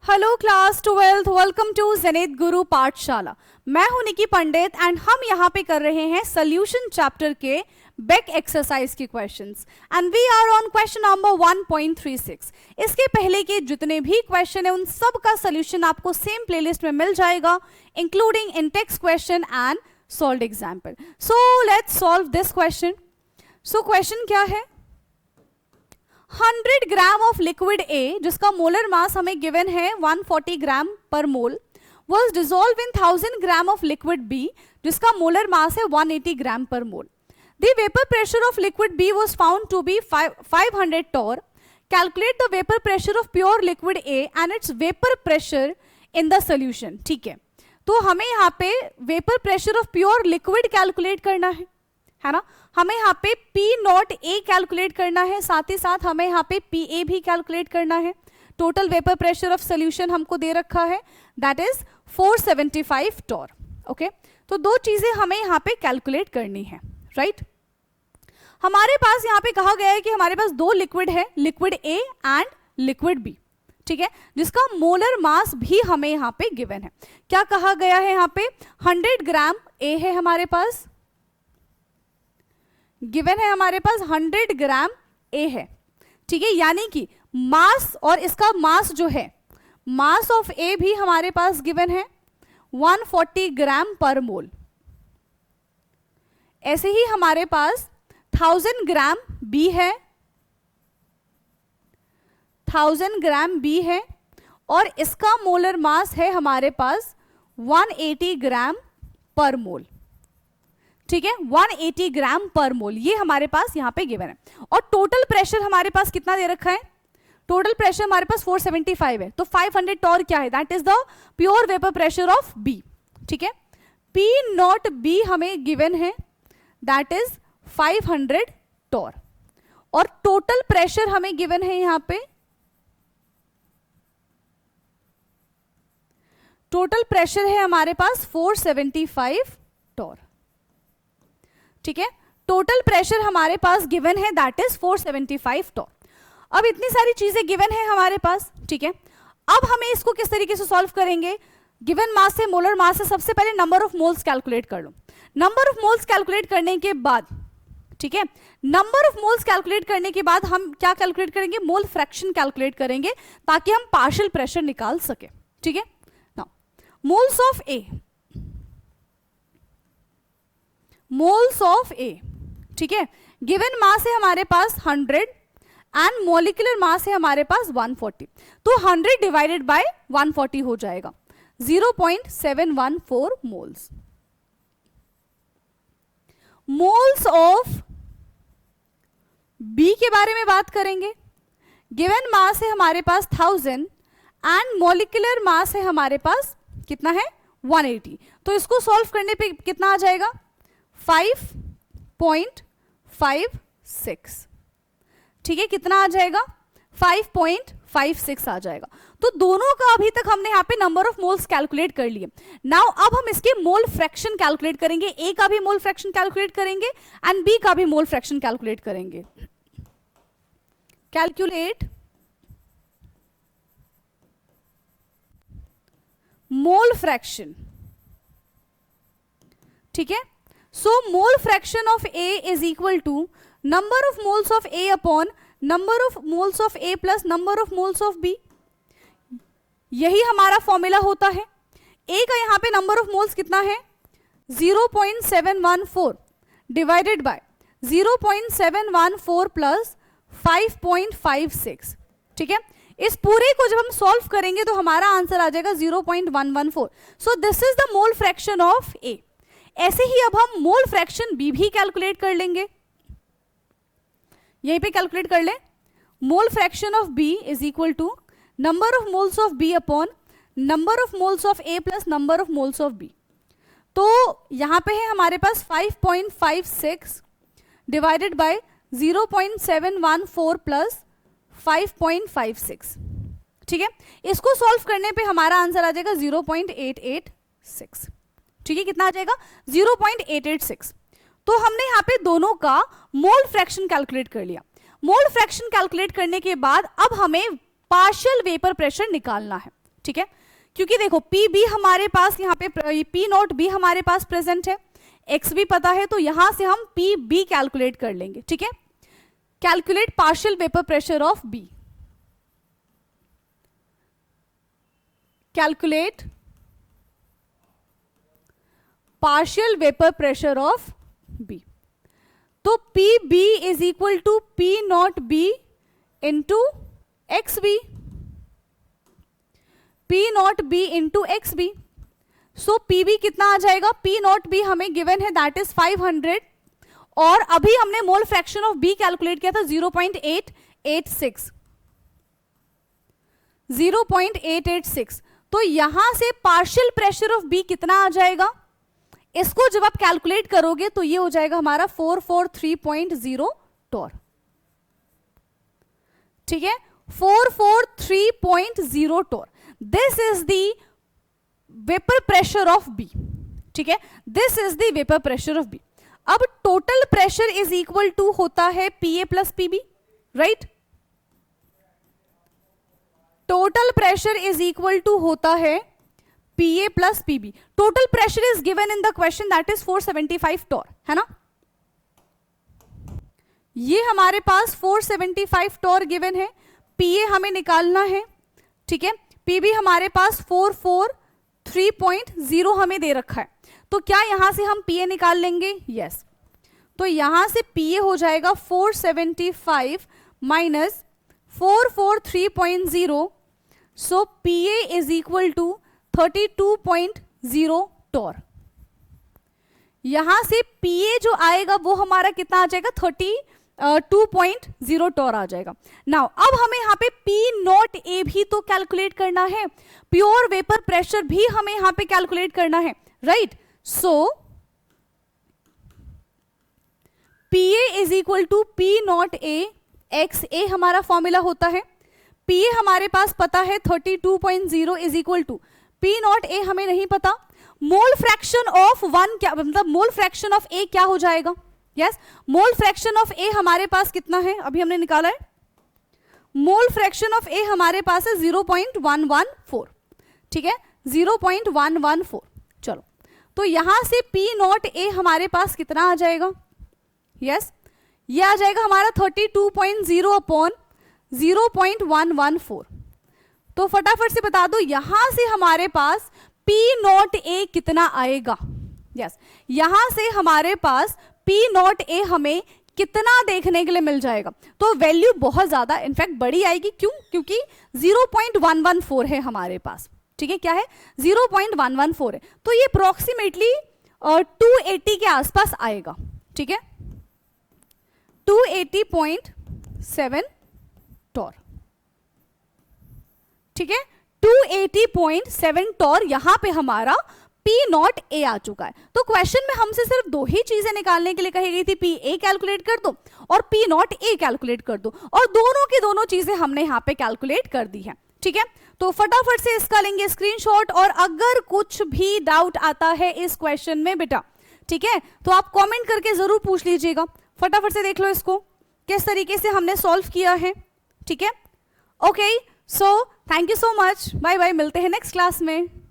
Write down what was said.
Hello class 12th, welcome to Zenith Guru Pathshala. मैं हूं निकी पंडित and हम यहाँ पे कर रहे हैं सोल्यूशन चैप्टर के बेक एक्सरसाइज के questions and we are on question number 1.36। इसके पहले के जितने भी क्वेश्चन है उन सब का सोल्यूशन आपको सेम प्लेलिस्ट में मिल जाएगा, including in text question and solved example. So let's solve this question. So question क्या है, 100 ग्राम ऑफ लिक्विड ए जिसका मोलर मास हमें गिवन है 140 ग्राम पर mole was dissolved in 1000 gram of liquid B जिसका मोलर मास है 180 ग्राम पर मोल। The vapor pressure of liquid B was found to be 500 torr. Calculate the vapor pressure of pure liquid A and its vapor pressure in the solution। ठीक है, तो हमें यहाँ पे vapour pressure of pure liquid calculate करना है ना। हमें यहाँ पे P नॉट A कैलकुलेट करना है, साथ ही साथ हमें यहाँ पे PA भी कैलकुलेट करना है। Total vapour pressure of solution हमको दे रखा है, दैट इज 475 टॉर। ओके, तो दो चीजें हमें यहाँ पे कैलकुलेट करनी है, राइट। हमारे पास यहाँ पे कहा गया है कि हमारे पास दो लिक्विड है, liquid A and liquid B, ठीक है, जिसका मोलर मास भी हमें यहाँ पे गिवन है। क्या कहा गया है यहाँ पे, 100 ग्राम A है हमारे पास, गिवन है हमारे पास 100 ग्राम A है, ठीक है, यानी कि मास और इसका मास जो है, मास ऑफ A भी हमारे पास गिवन है 140 ग्राम पर मोल। ऐसे ही हमारे पास 1000 ग्राम B है, 1000 ग्राम B है और इसका मोलर मास है हमारे पास 180 ग्राम पर मोल, ठीक है, 180 ग्राम पर मोल, ये हमारे पास यहाँ पे गिवन है। और टोटल प्रेशर हमारे पास कितना दे रखा है, टोटल प्रेशर हमारे पास 475 है, तो 500 टॉर क्या है, that is the pure vapour pressure of B, ठीक है। P नॉट B हमें गिवन है, दैट इज 500 टॉर और टोटल प्रेशर हमें गिवन है यहाँ पे, टोटल प्रेशर है हमारे पास 475 टॉर, ठीक है, टोटल प्रेशर हमारे पास गिवन है दैट इज 475 टॉर। अब इतनी सारी चीजें गिवन है हमारे पास, ठीक है। अब हमें इसको किस तरीके से सॉल्व करेंगे, गिवन मास से मोलर मास से सबसे पहले नंबर ऑफ मोल्स कैलकुलेट कर लो। नंबर ऑफ मोल्स कैलकुलेट करने के बाद, ठीक है, नंबर ऑफ मोल्स कैलकुलेट करने के बाद हम क्या कैलकुलेट करेंगे, मोल फ्रैक्शन कैलकुलेट करेंगे ताकि हम पार्शियल प्रेशर निकाल सके, ठीक है। Now moles of A, moles of A, ठीक है, गिवन मास है हमारे पास 100 एंड मॉलिक्यूलर मास है हमारे पास 140, तो 100 डिवाइडेड बाय 140 हो जाएगा 0.714 मोल्स। मोल्स ऑफ बी के बारे में बात करेंगे, गिवन मास है हमारे पास 1000 एंड मॉलिक्यूलर मास है हमारे पास कितना है 180, तो इसको सॉल्व करने पे कितना आ जाएगा 5.56, ठीक है, कितना आ जाएगा 5.56 आ जाएगा। तो दोनों का अभी तक हमने यहाँ पे नंबर ऑफ मोल्स कैलकुलेट कर लिए। नाउ अब हम इसके मोल फ्रैक्शन कैलकुलेट करेंगे, ए का भी मोल फ्रैक्शन कैलकुलेट करेंगे एंड बी का भी मोल फ्रैक्शन कैलकुलेट करेंगे। कैलकुलेट मोल फ्रैक्शन, ठीक है। So mole fraction of A is equal to number of moles of A upon number of moles of A plus number of moles of B। यही हमारा formula होता है। A का यहाँ पे नंबर ऑफ मोल्स कितना है 0.714 डिवाइडेड बाय 0.714 प्लस 5.56, ठीक है। इस पूरे को जब हम सॉल्व करेंगे तो हमारा आंसर आ जाएगा 0.114। So this is the mole fraction of A। ऐसे ही अब हम मोल फ्रैक्शन B भी कैलकुलेट कर लेंगे, यहीं पे कैलकुलेट कर लें। Mole fraction of B is equal to number of moles of B upon number of moles of A plus number of moles of B। तो यहां पे है हमारे पास 5.56 डिवाइडेड बाय 0.714 प्लस 5.56, ठीक है। इसको सॉल्व करने पे हमारा आंसर आ जाएगा 0.886, ठीक है, कितना आ जाएगा 0.886। तो हमने यहाँ पे दोनों का मोल फ्रैक्शन कैलकुलेट कर लिया। मोल फ्रैक्शन कैलकुलेट करने के बाद अब हमें पार्शियल वेपर प्रेशर निकालना है, ठीक है, क्योंकि देखो पी बी हमारे पास यहाँ पे पी नॉट बी हमारे पास प्रेजेंट है, एक्स भी पता है, तो यहां से हम पी बी कैलकुलेट कर लेंगे। ठीक है, calculate partial vapour pressure of B, calculate partial vapour pressure of B. तो P B is equal to P naught B into X B, P naught B into X B. So P B कितना आ जाएगा, P naught B हमें given है that is 500, और अभी हमने mole fraction of B calculate किया था 0.886, 0.886। तो यहां से पार्शियल प्रेशर ऑफ बी कितना आ जाएगा, इसको जब आप कैलकुलेट करोगे तो ये हो जाएगा हमारा 443.0 टॉर। ठीक है, 443.0 torr, this is the vapour pressure of B. ठीक है, this is the vapour pressure of B. अब total pressure is equal to होता है PA plus PB, right. Total pressure is equal to होता है PA plus PB. Total pressure is given in the question that is 475 torr, है ना। ये हमारे पास 475 Tor given है, पीए हमें निकालना है। ठीक है, पीबी हमारे पास 443.0 हमें दे रखा है, तो क्या यहां से हम पीए निकाल लेंगे, यस। तो यहां से पीए हो जाएगा 475 minus 443.0, so PA is equal to 32.0 torr. यहां से पीए जो आएगा वो हमारा कितना आ जाएगा, 32.0 टॉर आ जाएगा। नाउ अब हमें यहाँ पे पी नॉट ए भी तो कैलकुलेट करना है, प्योर वेपर प्रेशर भी हमें यहाँ पे कैलकुलेट करना है, right. So PA is equal to P not A X A हमारा फॉर्मूला होता है। पीए हमारे पास पता है 32.0 is equal to P not A हमें नहीं पता। मोल फ्रैक्शन ऑफ वन क्या, मतलब मोल फ्रैक्शन ऑफ ए क्या हो जाएगा, यस। मोल फ्रैक्शन ऑफ ए हमारे पास कितना है, अभी हमने निकाला है, मोल फ्रैक्शन ऑफ ए हमारे पास है 0.114। ठीक है, 0.114। चलो, तो यहां से पी नॉट ए हमारे पास कितना आ जाएगा, यस, ये आ जाएगा हमारा 32.0 अपॉन 0.114। तो फटाफट से बता दो यहां से हमारे पास पी नॉट ए कितना आएगा, यस। यहां से हमारे पास पी नॉट ए हमें कितना देखने के लिए मिल जाएगा, तो वैल्यू बहुत ज्यादा इनफैक्ट बड़ी आएगी। क्यों, क्योंकि 0.114 है हमारे पास। ठीक है, क्या है, 0.114 है, तो ये अप्रोक्सीमेटली 280 के आसपास आएगा। ठीक है, 280.7 टॉर। ठीक है, 280.7 टॉर यहां पे हमारा पी नॉट ए आ चुका है। तो क्वेश्चन में हमसे सिर्फ दो ही चीजें निकालने के लिए कही गई थी, पी ए कैलकुलेट कर दो और पी नॉट ए कैलकुलेट कर दो, और दोनों की दोनों चीजें हमने यहां पे कैलकुलेट कर दी है। ठीक है, तो फटाफट से इसका लेंगे स्क्रीनशॉट, और अगर कुछ भी डाउट आता है इस क्वेश्चन में बेटा, ठीक है, तो आप कमेंट करके जरूर पूछ लीजिएगा। फटाफट से देख लो इसको किस तरीके से हमने सॉल्व किया है। ठीक है, okay, so thank you so much, bye bye, मिलते हैं नेक्स्ट क्लास में।